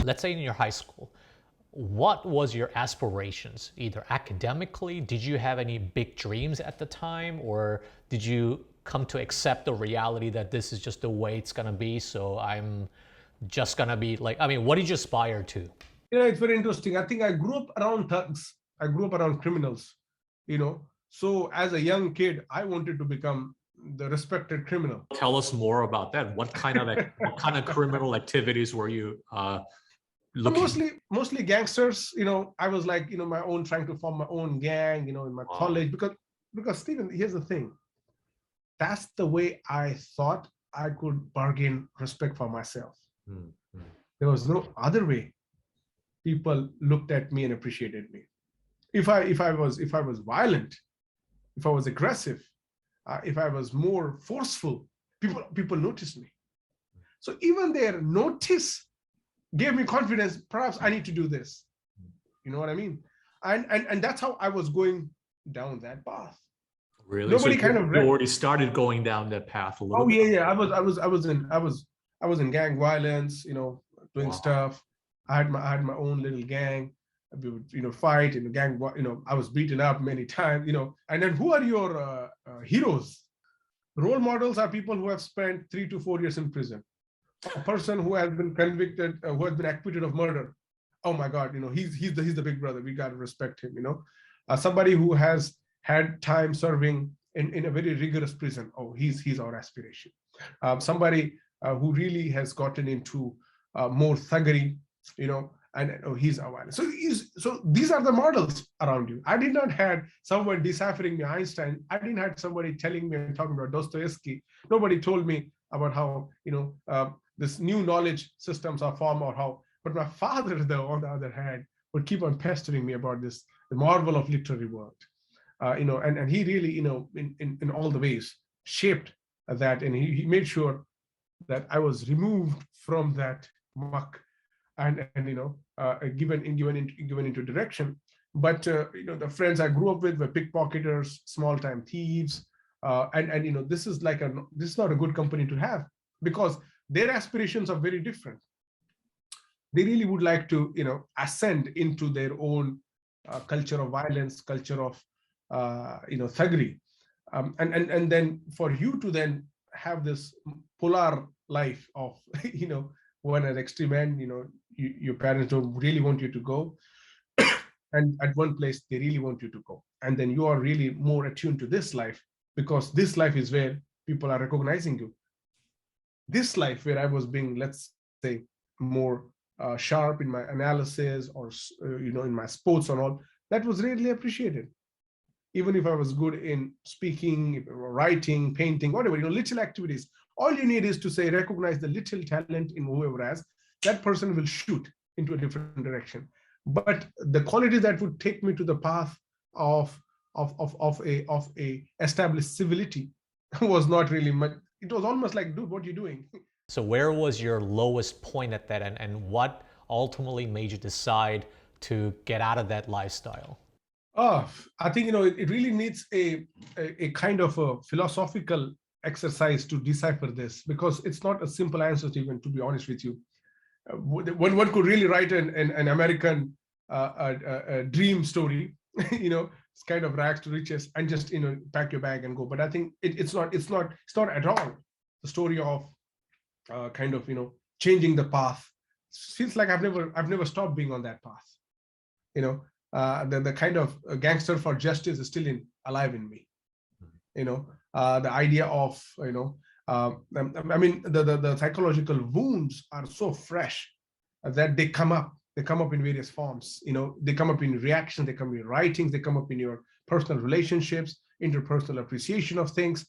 let's say in your high school, what was your aspirations, either academically? Did you have any big dreams at the time, or did you come to accept the reality that this is just the way it's gonna be? So I'm just gonna be like, I mean, what did you aspire to? Yeah, it's very interesting. I think I grew up around thugs. I grew up around criminals, you know. So as a young kid, I wanted to become the respected criminal. Tell us more about that. What kind of criminal activities were you looking? Mostly gangsters. You know, I was like, you know, my own trying to form my own gang. You know, in my college because Stephen, here's the thing. That's the way I thought I could bargain respect for myself. Mm-hmm. There was no other way people looked at me and appreciated me. If I was violent, if I was aggressive, if I was more forceful, people noticed me. So even their notice gave me confidence. Perhaps I need to do this. You know what I mean? And that's how I was going down that path. Really? Nobody so you already started going down that path a little bit. Yeah. I was in gang violence. You know, doing stuff. I had my own little gang. We would, you know, fight in the gang. You know, I was beaten up many times. You know, and then who are your heroes? Role models are people who have spent 3 to 4 years in prison. A person who has been convicted, who has been acquitted of murder. Oh my God, you know, he's the big brother. We got to respect him. You know, somebody who has had time serving in a very rigorous prison. Oh, he's our aspiration. Somebody who really has gotten into more thuggery, you know, and oh, he's our violence. So these are the models around you. I did not have someone deciphering me Einstein. I didn't have somebody telling me and talking about Dostoevsky. Nobody told me about how, you know, this new knowledge systems are formed or how. But my father, though, on the other hand, would keep on pestering me about this, the marvel of literary world. You know, and he really, you know, in all the ways shaped that, and he made sure that I was removed from that muck and you know, given into direction. But you know, the friends I grew up with were pickpocketers, small time thieves, and you know, this is not a good company to have, because their aspirations are very different. They really would like to, you know, ascend into their own culture of violence, culture of you know, thuggery, and then for you to then have this polar life of you know, when at extreme end, you know, your parents don't really want you to go, and at one place they really want you to go, and then you are really more attuned to this life, because this life is where people are recognizing you. This life where I was being, let's say, more sharp in my analysis, or you know, in my sports and all, that was really appreciated. Even if I was good in speaking, writing, painting, whatever, you know, little activities, all you need is to say, recognize the little talent in whoever has, that person will shoot into a different direction. But the quality that would take me to the path of a established civility was not really much. It was almost like, dude, what are you doing? So where was your lowest point at that, and what ultimately made you decide to get out of that lifestyle? Oh, I think, you know, it really needs a kind of a philosophical exercise to decipher this, because it's not a simple answer, Stephen, to be honest with you. One could really write an American dream story, you know, it's kind of rags to riches, and just, you know, pack your bag and go. But I think it's not at all the story of kind of, you know, changing the path. It feels like I've never stopped being on that path, you know. The kind of gangster for justice is still alive in me. You know, the idea of, you know, I mean, the psychological wounds are so fresh that they come up in various forms. You know, they come up in reaction, they come in writings, they come up in your personal relationships, interpersonal appreciation of things.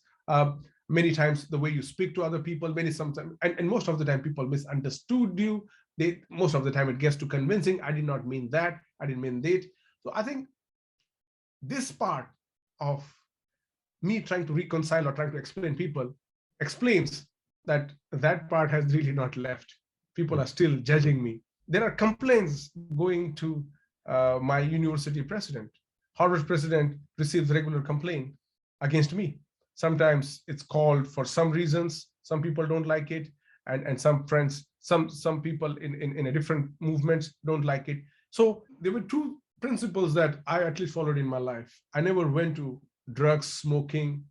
Many times the way you speak to other people, sometimes, and most of the time people misunderstood you. Most of the time it gets to convincing, I did not mean that, I didn't mean that. So I think this part of me trying to reconcile or trying to explain people explains that part has really not left. People are still judging me. There are complaints going to my university president. Harvard president receives regular complaint against me. Sometimes it's called for some reasons. Some people don't like it. And some friends Some people in a different movements don't like it. So there were two principles that I at least followed in my life. I never went to drugs, smoking,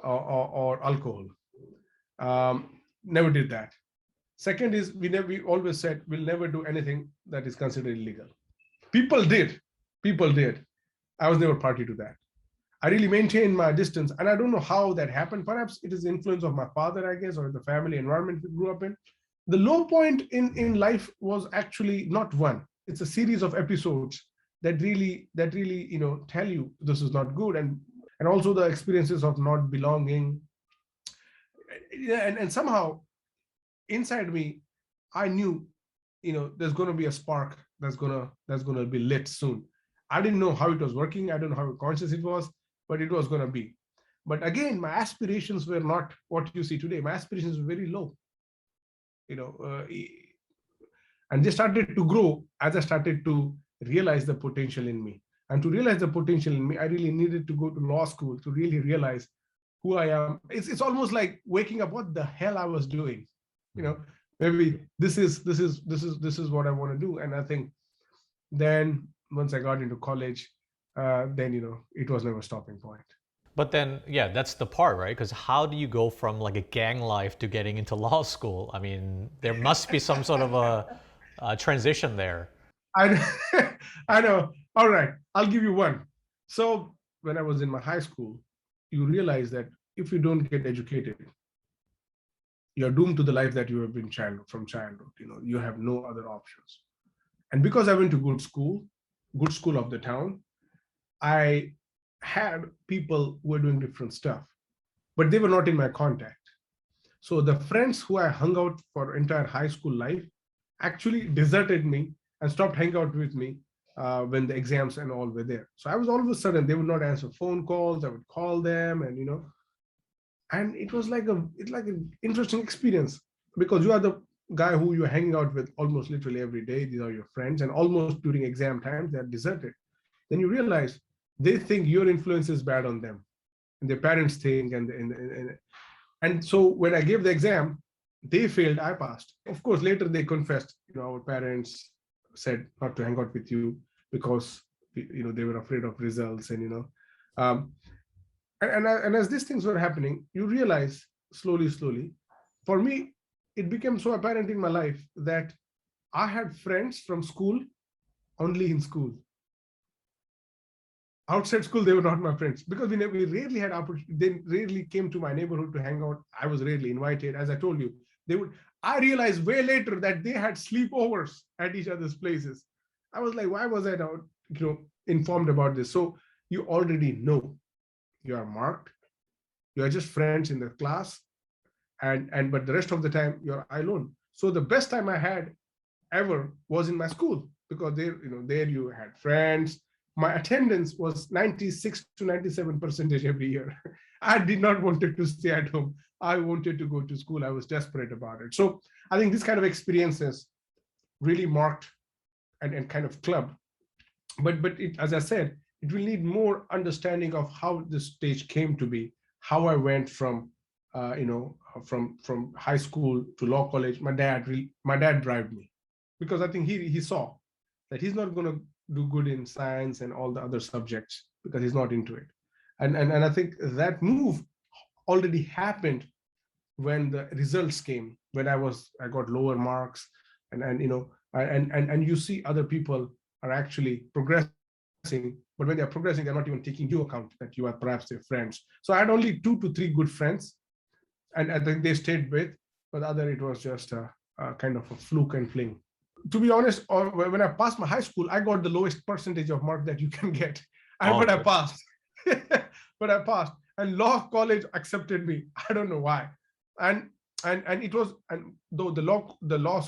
or alcohol. Never did that. Second is we always said we'll never do anything that is considered illegal. People did. People did. I was never party to that. I really maintained my distance. And I don't know how that happened. Perhaps it is the influence of my father, I guess, or the family environment we grew up in. The low point in life was actually not one. It's a series of episodes that really tell you this is not good. And also the experiences of not belonging. Yeah, and somehow inside me, I knew, there's going to be a spark that's gonna be lit soon. I didn't know how it was working. I don't know how conscious it was, but it was going to be. But again, my aspirations were not what you see today. My aspirations were very low, you know, uh, and they started to grow as I started to realize the potential in me. And to realize the potential in me, I really needed to go to law school to really realize who I am. It's almost like waking up. What the hell I was doing, you know? Maybe this is what I want to do. And I think then once I got into college, then it was never a stopping point. But then, yeah, that's the part, right? Because how do you go from like a gang life to getting into law school? I mean, there must be some sort of a transition there. I I know. All right, I'll give you one. So when I was in my high school, you realize that if you don't get educated, you're doomed to the life that you have been from childhood. You have no other options. And because I went to good school of the town, I had people who were doing different stuff, but they were not in my contact. So the friends who I hung out for entire high school life actually deserted me and stopped hanging out with me when the exams and all were there. So I was all of a sudden, they would not answer phone calls. I would call them, and it was like an interesting experience, because you are the guy who you're hanging out with almost literally every day. These are your friends, and almost during exam times, they're deserted. Then you realize they think your influence is bad on them, and their parents think, and so when I gave the exam, they failed, I passed. Of course, later they confessed, our parents said not to hang out with you because they were afraid of results, um, and as these things were happening, you realize slowly, for me, it became so apparent in my life that I had friends from school only in school. Outside school, they were not my friends, because we rarely had opportunity. They rarely came to my neighborhood to hang out. I was rarely invited. As I told you, they would. I realized way later that they had sleepovers at each other's places. I was like, why was I not, informed about this? So you already know you are marked. You are just friends in the class, and but the rest of the time you're alone. So the best time I had ever was in my school, because there you had friends. My attendance was 96 to 97% every year. I did not wanted to stay at home. I wanted to go to school. I was desperate about it. So I think this kind of experiences really marked and kind of club. But as I said, it will need more understanding of how this stage came to be, how I went from from high school to law college. My dad drove me, because I think he saw that he's not going to do good in science and all the other subjects because he's not into it. And I think that move already happened when the results came, when I got lower marks, and you see other people are actually progressing, but when they're progressing, they're not even taking into account that you are perhaps their friends. So I had only 2 to 3 good friends, and I think they stayed with, but other it was just a kind of a fluke and fling. To be honest, when I passed my high school, I got the lowest percentage of mark that you can get, but I passed. But I passed, and law college accepted me. I don't know why, and it was, and though the law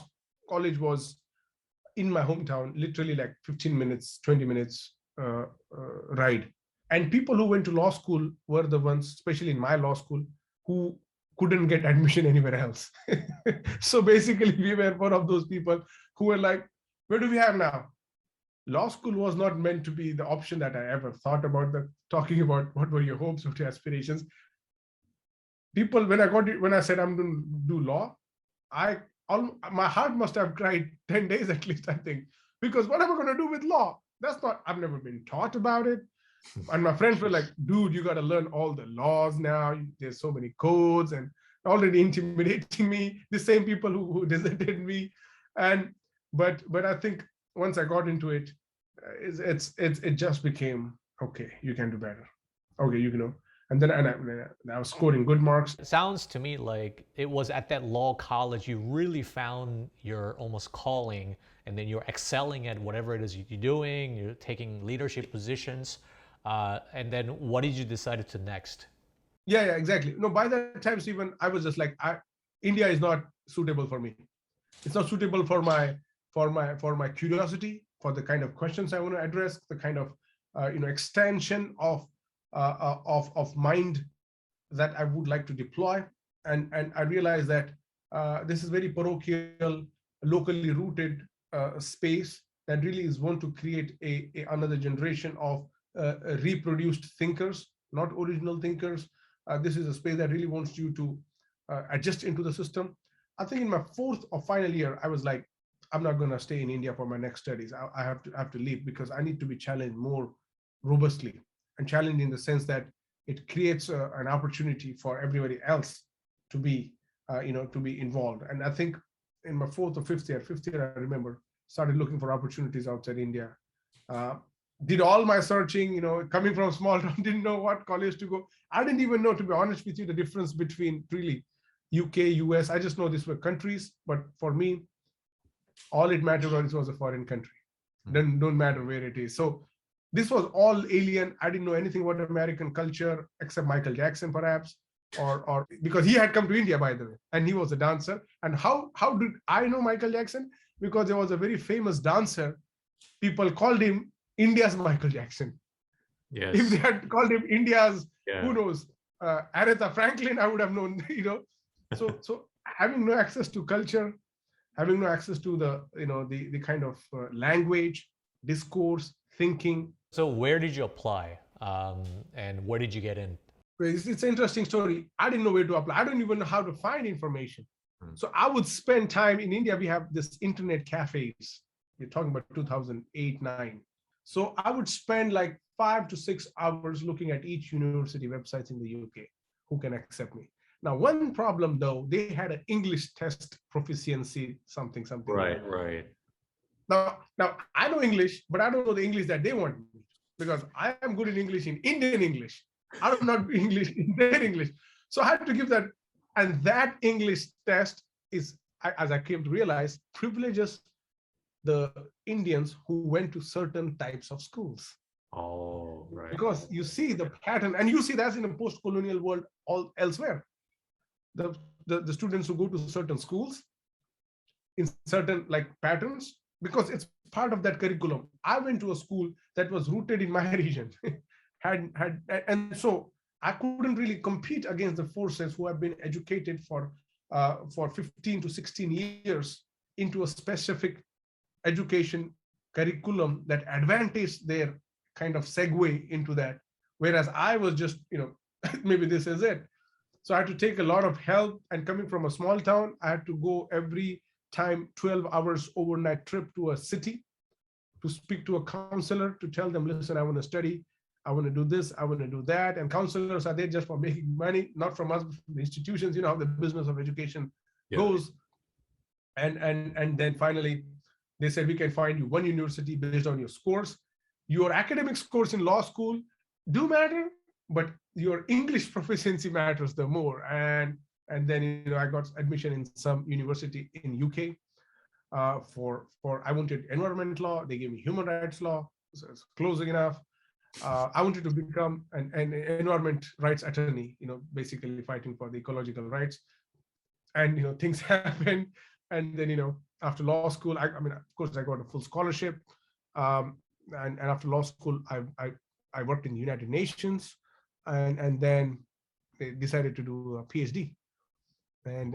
college was in my hometown, literally like 15 minutes, 20 minutes ride. And people who went to law school were the ones, especially in my law school, who couldn't get admission anywhere else. So basically, we were one of those people who were like, where do we have now? Law school was not meant to be the option that I ever thought about. Talking about what were your hopes, what your aspirations. People, when I said I'm going to do law, I my heart must have cried 10 days at least, I think, because what am I going to do with law? That's not, I've never been taught about it. And my friends were like, dude, you got to learn all the laws now. There's so many codes and already intimidating me, the same people who deserted me. And but I think once I got into it, it just became, okay, you can do better. Okay, you know. And I was scoring good marks. It sounds to me like it was at that law college you really found your almost calling, and then you're excelling at whatever it is you're doing. You're taking leadership positions, and then what did you decide to next? Yeah, exactly. No, by that time, Stephen, I was just like, India is not suitable for me. It's not suitable for my curiosity, for the kind of questions I want to address, the kind of extension of mind that I would like to deploy. And I realized that this is very parochial, locally rooted space that really is want to create another generation of reproduced thinkers, not original thinkers. This is a space that really wants you to adjust into the system. I think in my fourth or final year, I was like, I'm not going to stay in India for my next studies. I have to leave because I need to be challenged more robustly, and challenged in the sense that it creates an opportunity for everybody else to be to be involved. And I think in my fifth year, I remember started looking for opportunities outside India. Uh, did all my searching, coming from small town, didn't know what college to go. I didn't even know, to be honest with you, the difference between really UK, US. I just know these were countries, but for me, all it mattered was a foreign country. Don't matter where it is. So this was all alien. I didn't know anything about American culture except Michael Jackson, perhaps, or because he had come to India, by the way, and he was a dancer. And how did I know Michael Jackson? Because there was a very famous dancer. People called him India's Michael Jackson. Yes. If they had called him India's, Yeah. who knows, Aretha Franklin, I would have known. So having no access to culture, having no access to the kind of language, discourse, thinking. So where did you apply, and where did you get in? It's an interesting story. I didn't know where to apply. I don't even know how to find information. So I would spend time in India. We have this internet cafes. You're talking about 2008, 9. So I would spend like 5 to 6 hours looking at each university websites in the UK who can accept me. Now, one problem though, they had an English test proficiency, something. Right. Now I know English, but I don't know the English that they want me, because I am good in English, in Indian English. I'm not English in their English. So I had to give that. And that English test is, as I came to realize, privileges the Indians who went to certain types of schools. Oh, right. Because you see the pattern, and you see that's in a post-colonial world all elsewhere. The students who go to certain schools in certain like patterns, because it's part of that curriculum. I went to a school that was rooted in my region, and so I couldn't really compete against the forces who have been educated for 15 to 16 years into a specific education curriculum that advantaged their kind of segue into that. Whereas I was just, maybe this is it. So I had to take a lot of help, and coming from a small town, I had to go every time 12 hours overnight trip to a city to speak to a counselor, to tell them, listen, I want to study, I want to do this, I want to do that. And counselors are there just for making money, not from us, but from the institutions. You know how the business of education goes. And then finally, they said, we can find you one university based on your scores. Your academic scores in law school do matter, but your English proficiency matters the more. And then I got admission in some university in UK for I wanted environment law. They gave me human rights law, so it's closing enough. I wanted to become an environment rights attorney, basically fighting for the ecological rights. And things happened. And then after law school, I mean, of course, I got a full scholarship. And after law school, I worked in the United Nations, and then they decided to do a PhD. And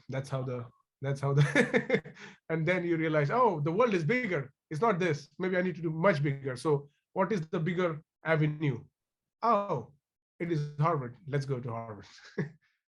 that's how the and then you realize, oh, the world is bigger. It's not this. Maybe I need to do much bigger. So what is the bigger avenue? Oh, it is Harvard. Let's go to Harvard.